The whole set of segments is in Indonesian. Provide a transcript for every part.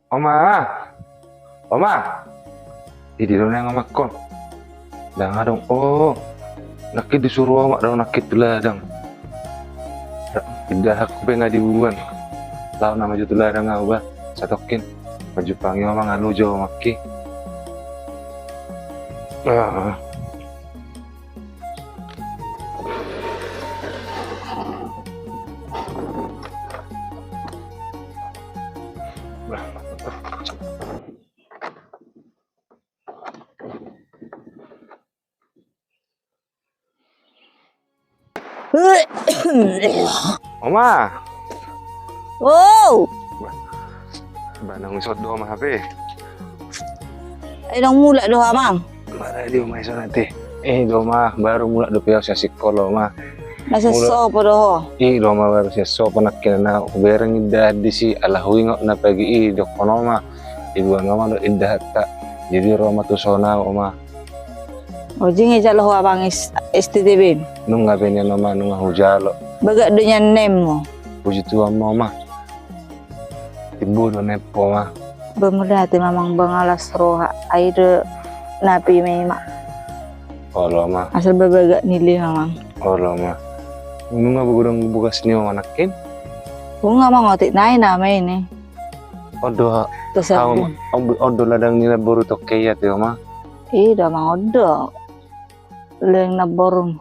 Oma, Oma, di dalam yang Oma kon. Dah ngadong, oh, nakit disuruh Oma dong nakit tuladang. Indah aku pengen dibuan. Lalu nama jutu ladang ngau ba, satokin. Baju pangi Oma nganu jauh maki. Ah. Oma, Wow, banang isot do Oma HP. ay nang mula doh amang. Mana dia Oma isot nanti? Do Oma baru mulai do piyao siya sikolo Oma. Nasa Mula. sopo doh. Do Oma baru siya so panakin na kubereng indah di si alahui ngok na pagi do kono Oma. Ibuan Oma do indah tak. Jadi Roma tu sona Oma. O jingi jalo amang STTB. Nung nga benya Oma nung nga hujalo. Baga do nya nem mo. Puji Tuhan Oma. Ibu do nepo Oma. Bemudati mamang bangalas roha ay do napi may ma. Olo Oma. Asal babaga nili mamang. Olo Oma. Nung nga bugudang bukas niyo manakin. Kung nga mangotit na namin eh. Odo Terus odo ladang nila buru to kaya ti Oma. do mang odo. Leng na borong.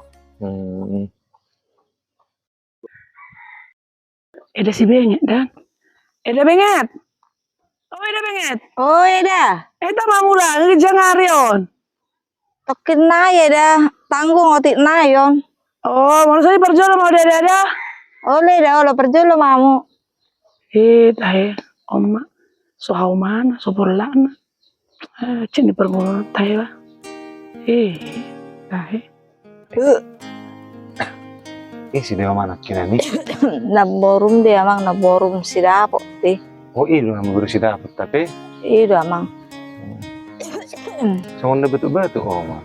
Ada si Benget dan. Ada Benget. Oh ada Benget. Oh ya dah. Eta mamula ngejang arion. Tokin na ya dah. Tanggung otit na yon. Oh manusia perjolo mau ada. Oleh dah olah perjolo mamu. Tahe oma. So hau mana so porlana. Cini pergono tahe lah. Tahe. Si Dewa manakin ani. Naborum dia amang naborum si dapo ti. Oh ilo ang buru si dapat tapi. Do amang. So onda betul-betul Oma.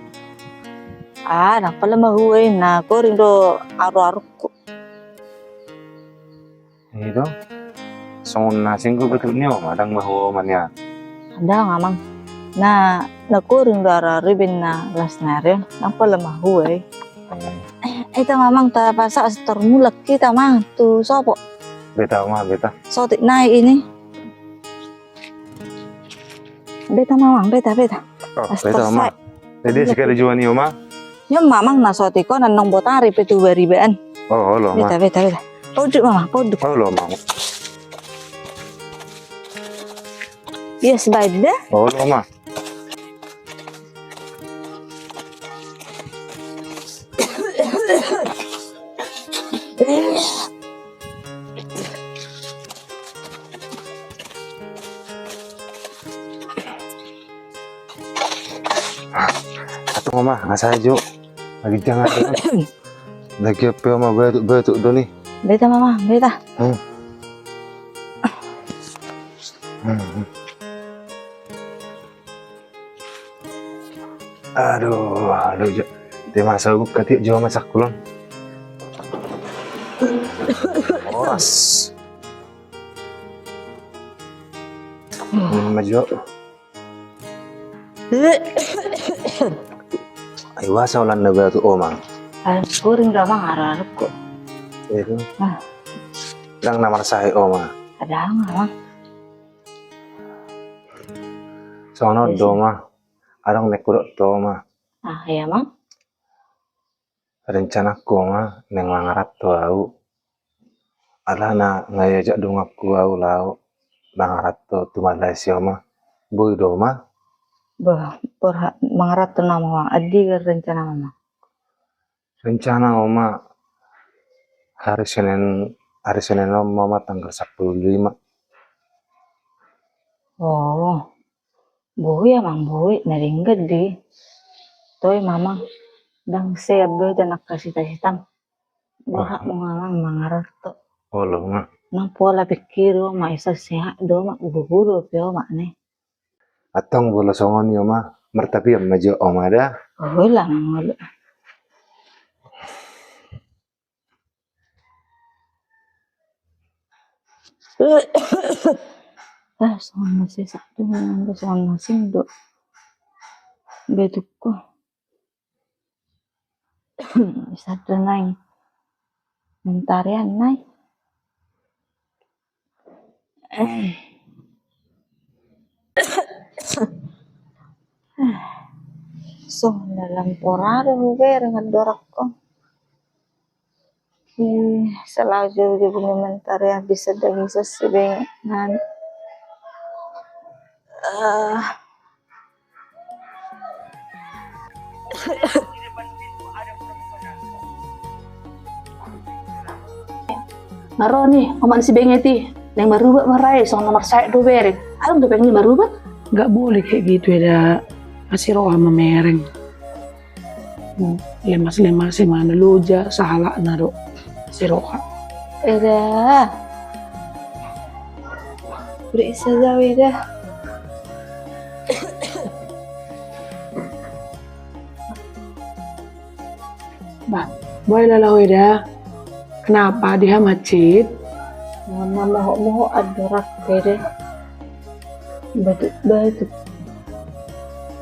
Nak pala mahuway na ko rin do aro-aro ko. Ito. So nasing ko betul niyo madang mahuwa man yan. Ada nga mang. Na ko rin do aro bin na las na rin. Nak pala mahuway. Ito mamang ta pasa sa tormulak kita mang tu sopo. Beta Oma beta. Sotik na ini. Beta mamang beta. Oh beta Oma. Jadi sekali jual ni Oma. Yung mamang na sotik ko nanong botari petu baribaan. Oh lo Oma. Beta. Poduk mamang poduk. Oh lo Oma. Yes bada. Oh lo Oma. Atau Oma nggak saja. Lagi jangan. Lagi apa Oma betul do nih. Beta mamang beta. Aduh, dia masa aku ketik jual masak kulon. Os. Maju. Ayo wasa ulan na tu Oma. Ko rin do amang aro-aro ko. Itu. Lang namar saya Oma. Ada nga mang. Sono do Oma. Arang nekudok to Oma. Ya mang. Rencana ko Oma neng langarat to au. Ala na ngayajak dong aku au lau. Langarat to tu Malaysia Oma. Boy do Oma. Mangarat to nama mang. Adi ka rencana mama. Rencana Oma hari Senin Mama tanggal 15. Oh. Boy amang boy naringgad di. Toy mamang. Dang seab do ta nakasita-sitang. Baka mo nga mang mangarat to. Olo nga. Nang pola pikiro maisa sehat do mak guguro pyo mak ne. Atong bola songon yo ma mertapi am majo Oma dah. Wala mang wala. Soal masih satu nang soal masih do betuk ko. Satu nai. Mentarian nai. So dalam porado ver ngadorak ko. Selalu juga mentarian bisa daging sesuai Naro nih, omak si bengeti. Yang baru marai, soal nomor saya do bering. Ayo udah pengen baru bat? Gak boleh kayak gitu ya, masih roh sama mereng. Lemas-lemas mana loja, salah naro. Si roha. Eda. Berisa jauh dah. Bah, boleh lah dah. Kenapa dia macet? Mama mau adorak kere. Batuk.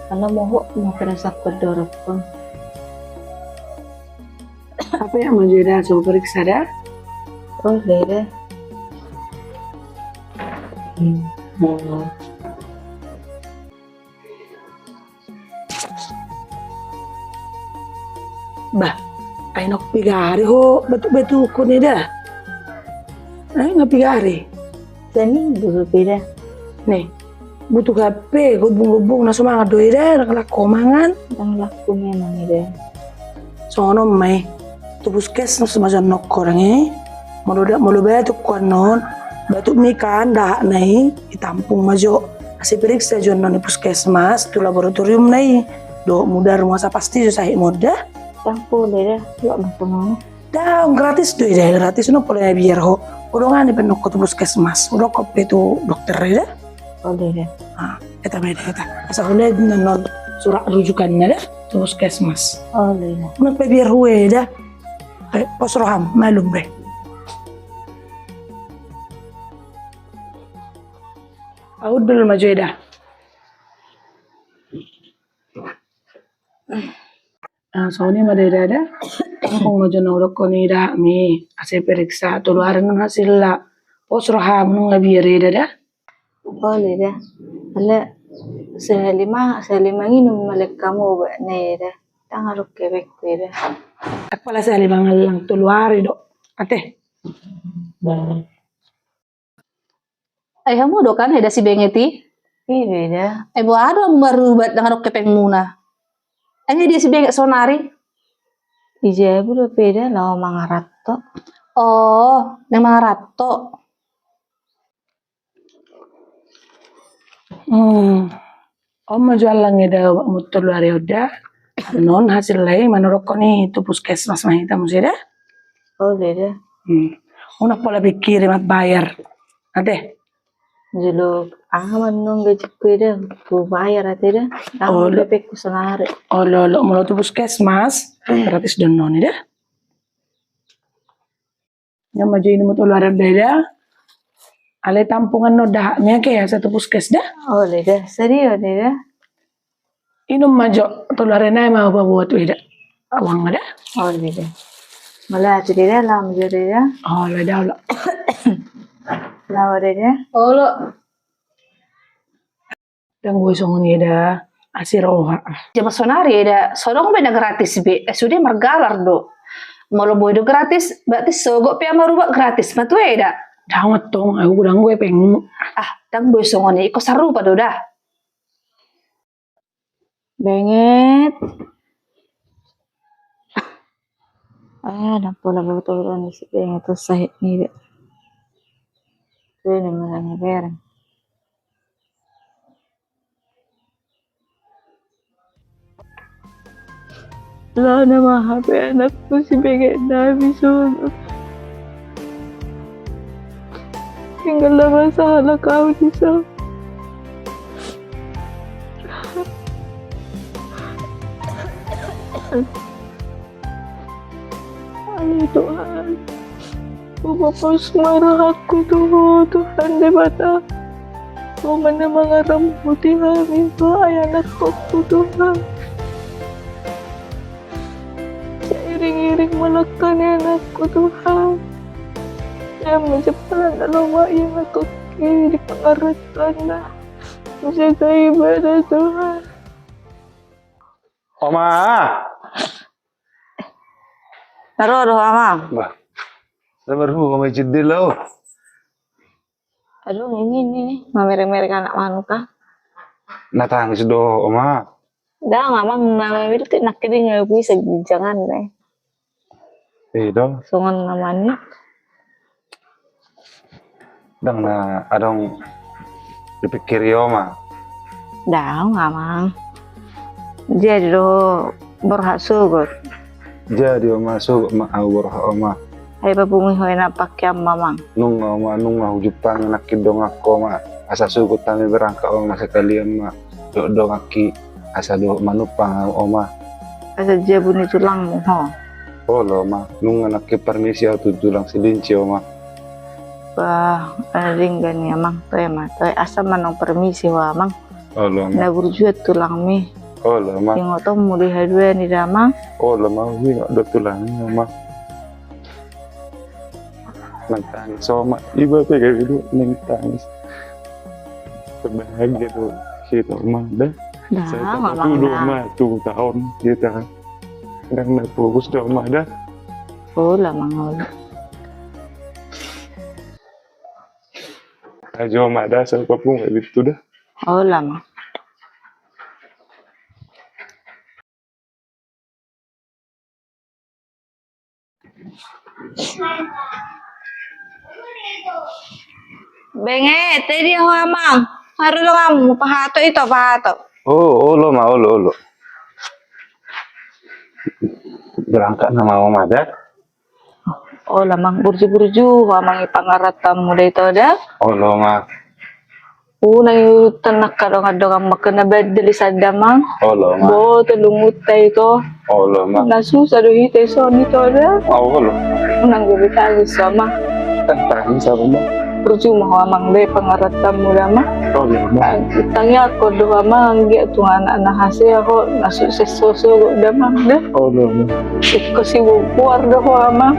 Karena mau perasa kedorak ko. Apa yang mau jadi coba periksa dah? Oh, deh. Bah, ay nak pigari ho, betul ko ni dah. Ay nga pigari. Tani dulu beda. Nih, butuh HP, gubung-gubung na semangat doi dah, nakalako mangan. Ang laku memang ida. Sono may, tubuskes na semajan nok korang Malu betul konon, batuk mikan dah nai, ditampung majo. Asi periksa jono ni puskesmas, tu laboratorium nai. Do mudah rumah sa pasti susah mudah. Tampo deh. Lo makono. Dah gratis doi dah, gratis no boleh biar ho. Udah ngani penok ke puskesmas, udah kopi tu dokter dah. Oh deh. Eta beda eta. Asal udah non surat rujukannya dah, tu puskesmas. Oh deh. Nak biar huwe dah. Pos roham, malum be. Aku dulu maju dah. Soalnya madera dah. Aku maju norok koni dah mi. Asal periksa tu luaran hasil lah. Pos roham nung biar dah. Oh deh. Ala selima nginum malek kamu ba neda. Tangaruk kebek beda. Kepala saya libang lang tu luar do. Ate. Ay kamu do kan ada si bengeti? Iya beda. Ay bo ado marubat dengan kepeng muna. Ay dia si benget sonari. Ija udah beda lah mangarato. Oh, nang mga rato. Om jual lang ida mutul luar udah. Non hasil lain menurut kau nih itu puskesmas mah kita mesti dah. Oh deh. Unak pola pikir mat bayar. Ade. Julu aman nung gaji beda. Ku bayar ate dah. Oh, Tangan bebek ku senare. Oh lo mau tuh puskesmas gratis don non dah. Yang maju ini mutul luar dah. Ale tampungan no dahnya kayak satu puskes dah. Oh deh. Serius deh. Inum majo tularin na mau buat ida. Awang ada. Oh deh. Malah ate deh lah maju deh. Oh lo dah lo. Lawa deh. Oh lo. Dan gue songon ida asiroha. Jama sonari ada. Sodong beda gratis be. Sudah margalar do. Mau boy do gratis, berarti sogok pia maruba gratis. Matu ada. Damat tong, aku udang gue pengen. Dang boy songoni iko saru pa do dah. Benget. Nampula betul ni si benget tu sahit ni deh. Tu ni mana berang. Lah nama HP anakku si benget dah habis tinggal masalah kau di sana. Amin Tuhan. Pupus marah aku Tuhan di mata. Kau mana mengarang putih itu ayah anakku Tuhan. Seiring-iring melakukan anakku Tuhan. Yang menjepalan dalam wa'yang aku di pengaratan dah. Menjaga ibadah Tuhan. Oma. Naruh Amang. Bah. Sabar hu kami jedil lah. Aduh ini mamerek-merek anak manuka. Natangis do Oma. Dah Amang mamerek itu nak kini nggak bisa jangan deh. Do. Songan namanya. Dang na adong dipikir Oma. Dah Amang. Jadi do berhak sugut. Jadi Oma so maawur Oma. Ay babungi hoy na pakyam Mamang. Nung Oma nung hujupang nakid dong ako ma. Asa sugot kami berangka Oma sekalian ma. Do ngaki asa do manupang Oma. Asa jabun itu lang mo ho. Oh lo ma. Nung nakid permisi ako tulang silinci Oma. Bah, ring gani Amang. Toy ma toy asa manong permisi wa Amang. Oh lo ma. Na burjuat tulang mi. Oh lo ma. Yung oto muli hadwe ni Damang. Oh lo ma. Wi nggak do tulang Oma. Nangtangis Oma. Iba pa kayak gitu nangtangis. Sebahagia tuh kita Oma dah. Dah Saya tak Mamang tahu dah. Oma 2 tahun kita. Đang na fokus do Oma dah. Oh lamang ol. Ajo Oma dah sa papung kayak gitu dah. Oh lamang. Benge, tadi ho Amang. Haru lo kamu pahato ito pahato. Oh lo ma, lo. Berangkat nama Oma dah. Oh lamang burju-burju Amang ipangaratam mo dito dah. Oh lo ma. Una yung tanak kadang-kadang ang makanabed sa damang. Oh lo ma. Bo, talungut tayo to. Oh lo ma. Nasusa do hite so nito dah. Oh lo. Unang gabi tayo sama. Tangis apa ma? Burju mo Amang de pangaratam mo lamang. Oh lo ma. Tanya ko do Amang, gi ito nga nahasi ako. Nasuses soso damang dah. Oh lo ma. Iko si bubuar do ko Amang.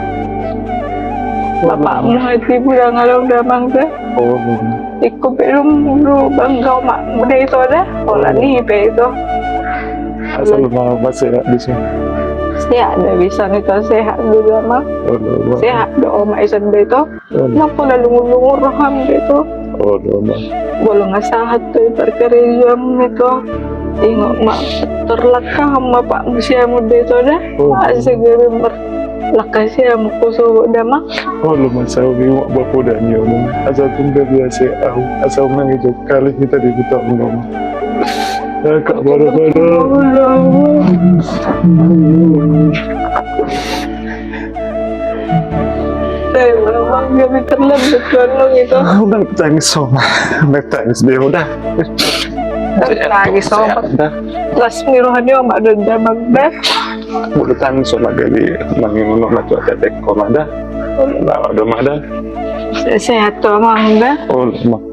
Bapak mo hati mo lang along damang dah. Oh lo ma. Iko belum banggaw mak muda itu ada. Wala ni pe itu. Asal ma masih di sini. Sehat dah bisa nito sehat juga mah. Oh lo ma. Sehat do oma isan dito. Oh Napa lungur-lungur raham dito. lo ma. Bolong asahat tu perkerjaan nito. Ingo mak terlakam pak musia muda itu dah. Oh. Segera berlakas ya mukuso dah mak. Oh lo ma sa wi wa bapo da ni ono. Asal tunggal biasa au. Asal nang itu kali kita di kita ono. Kak bara-bara. Saya memang gak terlambat kalau itu. Nangtangis Oma. Nangtangis dia udah. Nangis sama Dah. kelas mirohannya om ada damang dah. Udah tangis Oma dari mangingono na tuh tetek Oma dah. Nah, udah mah dah. Sehat tuh emang dah. Oh, mak.